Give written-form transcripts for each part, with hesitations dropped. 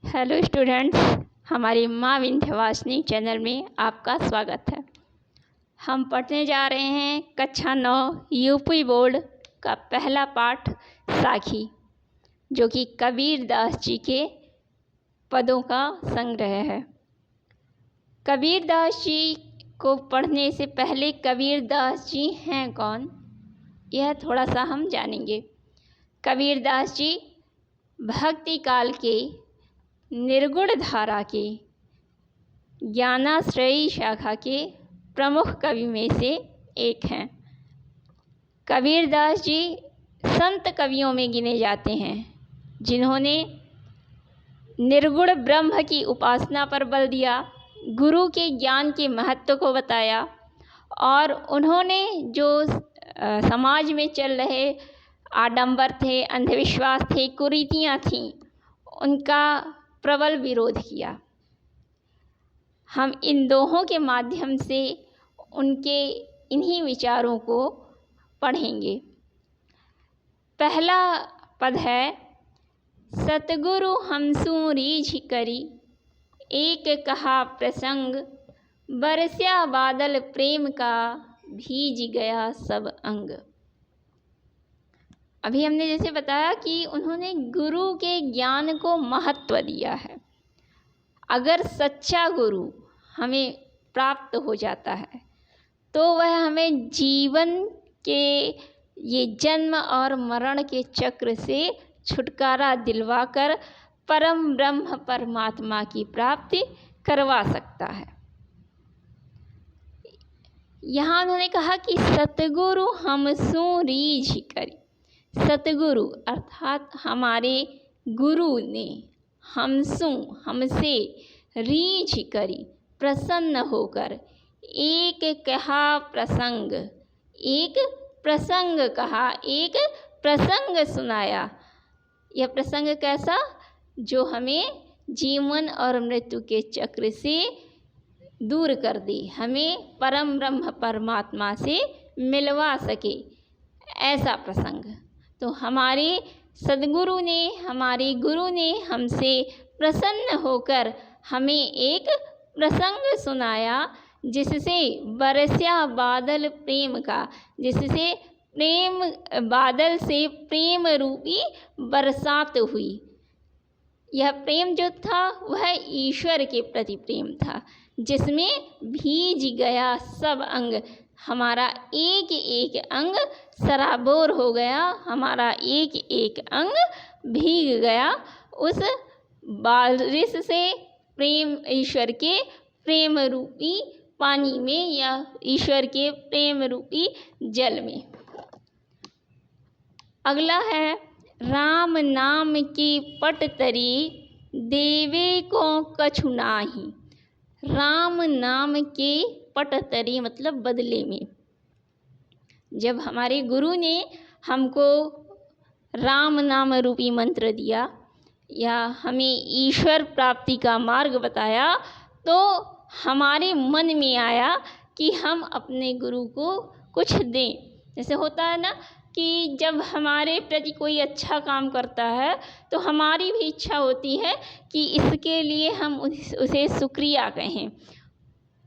Hello students, हमारी माँ Vindhyavasini channel में आपका स्वागत है। हम पढ़ने जा रहे हैं कक्षा 9 यूपी बोर्ड का पहला पाठ साखी, जो कि कबीर दास जी के पदों का संग्रह है। कबीर दास जी को पढ़ने से पहले कबीर दास जी हैं कौन, यह थोड़ा सा हम जानेंगे। कबीर दास जी भक्ति काल के निर्गुण धारा के ज्ञानाश्रयी शाखा के प्रमुख कवि में से एक हैं। कबीर दास जी संत कवियों में गिने जाते हैं, जिन्होंने निर्गुण ब्रह्म की उपासना पर बल दिया, गुरु के ज्ञान के महत्व को बताया और उन्होंने जो समाज में चल रहे आडंबर थे, अंधविश्वास थे, कुरीतियाँ थीं, उनका प्रबल विरोध किया। हम इन दोहों के माध्यम से उनके इन्हीं विचारों को पढ़ेंगे। पहला पद है, सतगुरु हमसु रीझ करी, एक कहा प्रसंग, बरस्या बादल प्रेम का, भीज गया सब अंग। अभी हमने जैसे बताया कि उन्होंने गुरु के ज्ञान को महत्व दिया है। अगर सच्चा गुरु हमें प्राप्त हो जाता है तो वह हमें जीवन के ये जन्म और मरण के चक्र से छुटकारा दिलवाकर परम ब्रह्म परमात्मा की प्राप्ति करवा सकता है। यहाँ उन्होंने कहा कि सतगुरु हमसु रीझ करी। सतगुरु अर्थात हमारे गुरु ने हमसु हमसे रीझ करी, प्रसन्न होकर, एक कहा प्रसंग, एक प्रसंग कहा, एक प्रसंग सुनाया। यह प्रसंग कैसा, जो हमें जीवन और मृत्यु के चक्र से दूर कर दे, हमें परम ब्रह्म परमात्मा से मिलवा सके, ऐसा प्रसंग। तो हमारे सद्गुरु ने, हमारे गुरु ने हमसे प्रसन्न होकर हमें एक प्रसंग सुनाया, जिससे बरस्या बादल प्रेम का, जिससे प्रेम बादल से प्रेम रूपी बरसात हुई। यह प्रेम जो था वह ईश्वर के प्रति प्रेम था, जिसमें भीज गया सब अंग, हमारा एक एक अंग सराबोर हो गया, हमारा एक एक अंग भीग गया उस बारिश से, प्रेम ईश्वर के प्रेम रूपी पानी में या ईश्वर के प्रेम रूपी जल में। अगला है, राम नाम की पट तरी, देवे को कछु नाही। राम नाम के पट तरी मतलब बदले में, जब हमारे गुरु ने हमको राम नाम रूपी मंत्र दिया या हमें ईश्वर प्राप्ति का मार्ग बताया, तो हमारे मन में आया कि हम अपने गुरु को कुछ दें। जैसे होता है ना कि जब हमारे प्रति कोई अच्छा काम करता है तो हमारी भी इच्छा होती है कि इसके लिए हम उसे शुक्रिया कहें।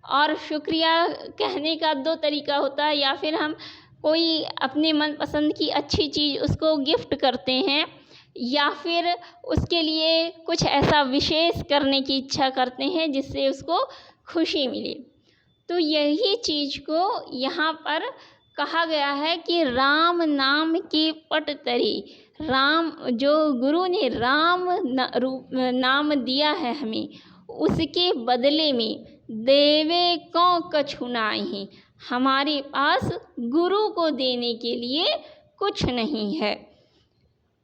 और शुक्रिया कहने का दो तरीका होता है, या फिर हम कोई अपने मनपसंद की अच्छी चीज़ उसको गिफ्ट करते हैं, या फिर उसके लिए कुछ ऐसा विशेष करने की इच्छा करते हैं जिससे उसको खुशी मिले। तो यही चीज़ को यहाँ पर कहा गया है कि राम नाम की पट तरी, राम जो गुरु ने राम नाम दिया है हमें, उसके बदले में देवे को कछु नाही, हमारे पास गुरु को देने के लिए कुछ नहीं है।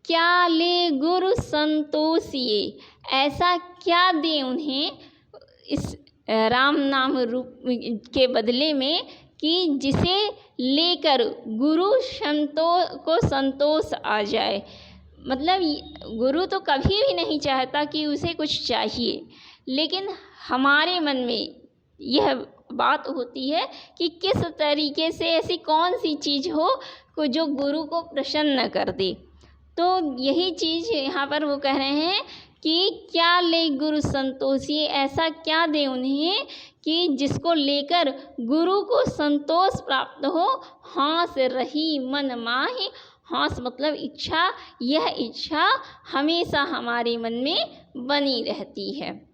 क्या ले गुरु संतोषिए, ऐसा क्या दे उन्हें इस राम नाम रूप के बदले में कि जिसे लेकर गुरु को संतोष आ जाए। मतलब गुरु तो कभी भी नहीं चाहता कि उसे कुछ चाहिए, लेकिन हमारे मन में यह बात होती है कि किस तरीके से ऐसी कौन सी चीज़ हो जो गुरु को प्रसन्न कर दे। तो यही चीज़ यहाँ पर वो कह रहे हैं कि क्या ले गुरु संतोषी, ऐसा क्या दे उन्हें कि जिसको लेकर गुरु को संतोष प्राप्त हो। हाँस रही मन माहि, हाँस मतलब इच्छा, यह इच्छा हमेशा हमारे मन में बनी रहती है।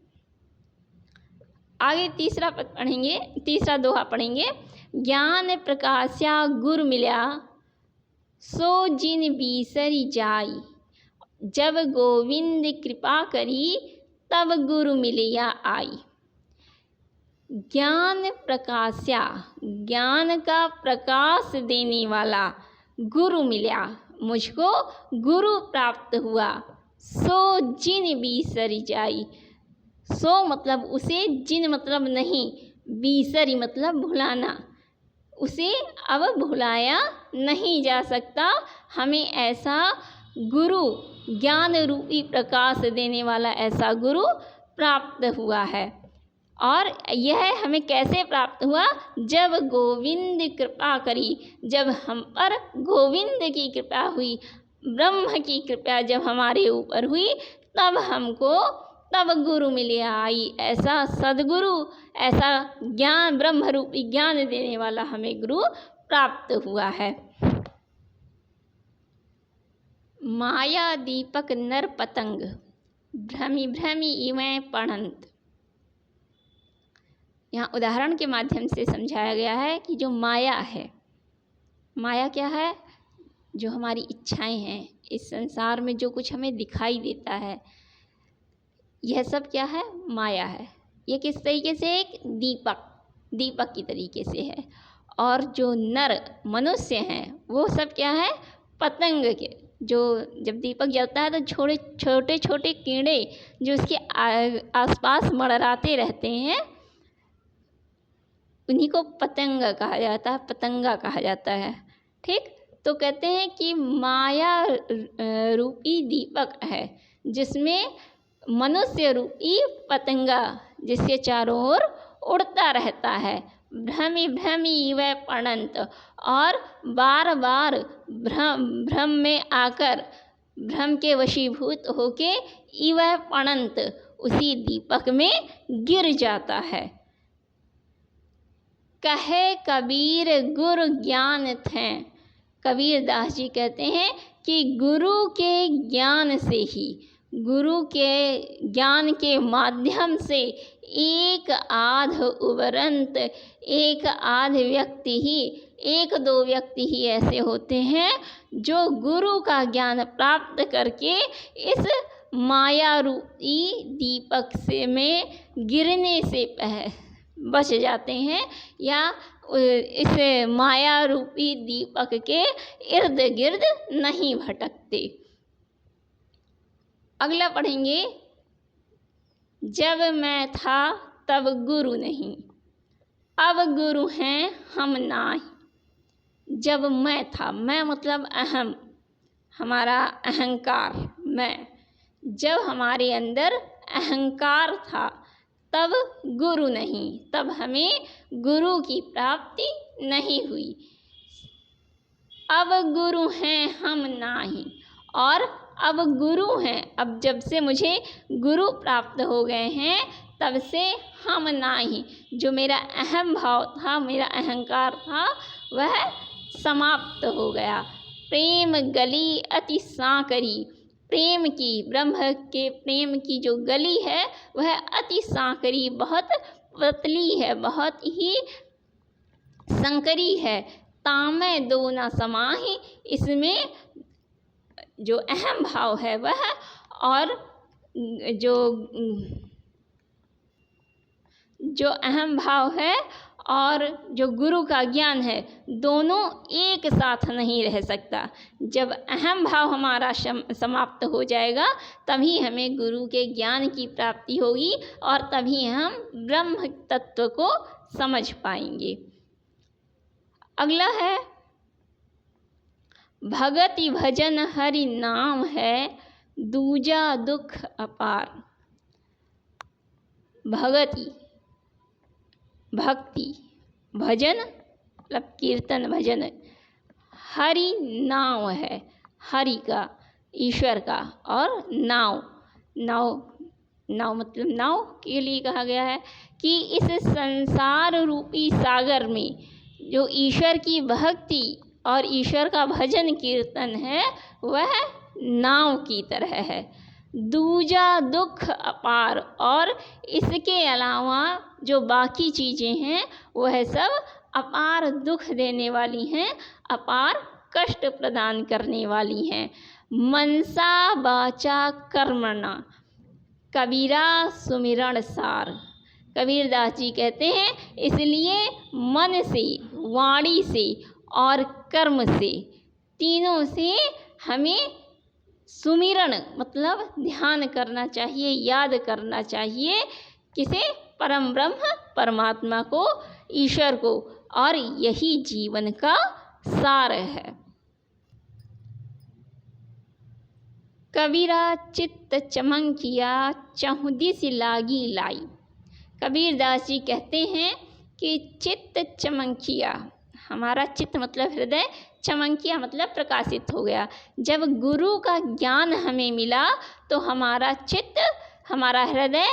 आगे तीसरा पद पढ़ेंगे, तीसरा दोहा पढ़ेंगे। ज्ञान प्रकाश्या गुरु मिल्या, सो जिन बीसरी जाई, जब गोविंद कृपा करी, तब गुरु मिलिया आई। ज्ञान प्रकाश्या, ज्ञान का प्रकाश देने वाला गुरु मिला, मुझको गुरु प्राप्त हुआ। सो जिन बीसरी जाई, सो मतलब उसे, जिन मतलब नहीं, बीसरी मतलब भुलाना, उसे अब भुलाया नहीं जा सकता। हमें ऐसा गुरु, ज्ञान रूपी प्रकाश देने वाला ऐसा गुरु प्राप्त हुआ है। और यह हमें कैसे प्राप्त हुआ? जब गोविंद कृपा करी, जब हम पर गोविंद की कृपा हुई, ब्रह्म की कृपा जब हमारे ऊपर हुई, तब हमको, तब गुरु मिले आई। ऐसा सद्गुरु, ऐसा ज्ञान, ब्रह्म रूपी ज्ञान देने वाला हमें गुरु प्राप्त हुआ है। माया दीपक नर पतंग, भ्रमि भ्रमि इवै पढ़ंत। यहाँ उदाहरण के माध्यम से समझाया गया है कि जो माया है, माया क्या है? जो हमारी इच्छाएं हैं, इस संसार में जो कुछ हमें दिखाई देता है, यह सब क्या है? माया है। ये किस तरीके से? एक दीपक, दीपक की तरीके से है। और जो नर मनुष्य हैं वो सब क्या है? पतंग के, जो जब दीपक जलता है तो छोटे छोटे कीड़े जो उसके आसपास मंडराते रहते हैं, उन्हीं को पतंग कहा जाता है, पतंगा कहा जाता है। ठीक, तो कहते हैं कि माया रूपी दीपक है, जिसमें मनुष्य रूपी पतंगा जिसके चारों ओर उड़ता रहता है। भ्रमि भ्रमि वह पढ़ंत, और बार बार भ्रम में आकर, भ्रम के वशीभूत होके इवह पढ़ंत, उसी दीपक में गिर जाता है। कहे कबीर गुरु ज्ञान थे, कबीर दास जी कहते हैं कि गुरु के ज्ञान से ही, गुरु के ज्ञान के माध्यम से एक आध उबरंत, एक आध व्यक्ति ही, एक दो व्यक्ति ही ऐसे होते हैं जो गुरु का ज्ञान प्राप्त करके इस माया रूपी दीपक से में गिरने से बच जाते हैं, या इस माया रूपी दीपक के इर्द गिर्द नहीं भटकते। अगला पढ़ेंगे। जब मैं था तब गुरु नहीं, अब गुरु हैं हम नाही। जब मैं था, मैं मतलब अहम, हमारा अहंकार, मैं, जब हमारे अंदर अहंकार था तब गुरु नहीं, तब हमें गुरु की प्राप्ति नहीं हुई। अब गुरु हैं हम नाही, और अब गुरु हैं, अब जब से मुझे गुरु प्राप्त हो गए हैं तब से हम नाही, जो मेरा अहम भाव था, मेरा अहंकार था, वह समाप्त हो गया। प्रेम गली अति सांकरी, प्रेम की, ब्रह्म के प्रेम की जो गली है वह अति सांकरी, बहुत पतली है, बहुत ही संकरी है। तामे दो न समाहि, इसमें जो अहम भाव है वह, और जो अहम भाव है और जो गुरु का ज्ञान है, दोनों एक साथ नहीं रह सकता। जब अहम भाव हमारा समाप्त हो जाएगा तभी हमें गुरु के ज्ञान की प्राप्ति होगी, और तभी हम ब्रह्म तत्व को समझ पाएंगे। अगला है भगति भजन हरि नाम है, दूजा दुख अपार। भगति, भक्ति, भजन मतलब कीर्तन भजन, हरि नाम है, हरि का, ईश्वर का, और नाम नाव, नाव मतलब नाव के लिए कहा गया है कि इस संसार रूपी सागर में जो ईश्वर की भक्ति और ईश्वर का भजन कीर्तन है वह नाव की तरह है। दूजा दुख अपार, और इसके अलावा जो बाकी चीज़ें हैं वह सब अपार दुख देने वाली हैं, अपार कष्ट प्रदान करने वाली हैं। मनसा वाचा कर्मणा कबीरा सुमिरण सार। कबीरदास जी कहते हैं इसलिए मन से, वाणी से और कर्म से, तीनों से हमें सुमिरण मतलब ध्यान करना चाहिए, याद करना चाहिए किसे? परम ब्रह्म परमात्मा को, ईश्वर को, और यही जीवन का सार है। कबीरा चित्त चमंकिया चहुदिस लागी लाई। कबीरदास जी कहते हैं कि चित्त चमंकिया, हमारा चित्त मतलब हृदय, चमंकिया मतलब प्रकाशित हो गया। जब गुरु का ज्ञान हमें मिला तो हमारा चित्त, हमारा हृदय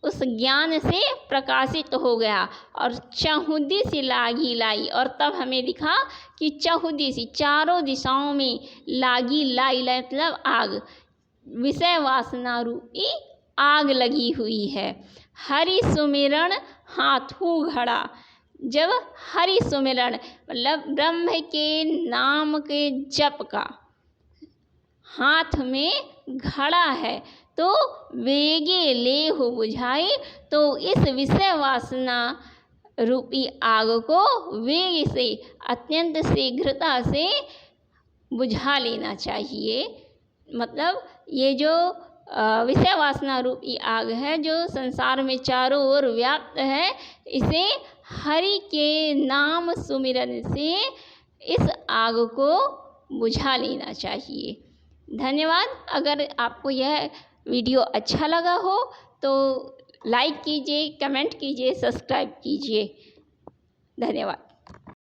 उस ज्ञान से प्रकाशित हो गया और चहुदिस लागी लाई, और तब हमें दिखा कि चहुदिस चारों दिशाओं में लागी लाई, लाई मतलब आग, विषय वासना रूपी आग लगी हुई है। हरि सुमिरण हाथू घड़ा। जब हरि सुमिरण मतलब ब्रह्म के नाम के जप का हाथ में घड़ा है तो वेगे ले हो बुझाई, तो इस विषय वासना रूपी आग को वेग से, अत्यंत शीघ्रता से बुझा लेना चाहिए। मतलब ये जो विषय वासना रूपी आग है जो संसार में चारों ओर व्याप्त है, इसे हरि के नाम सुमिरन से इस आग को बुझा लेना चाहिए। धन्यवाद। अगर आपको यह वीडियो अच्छा लगा हो तो लाइक कीजिए, कमेंट कीजिए, सब्सक्राइब कीजिए। धन्यवाद।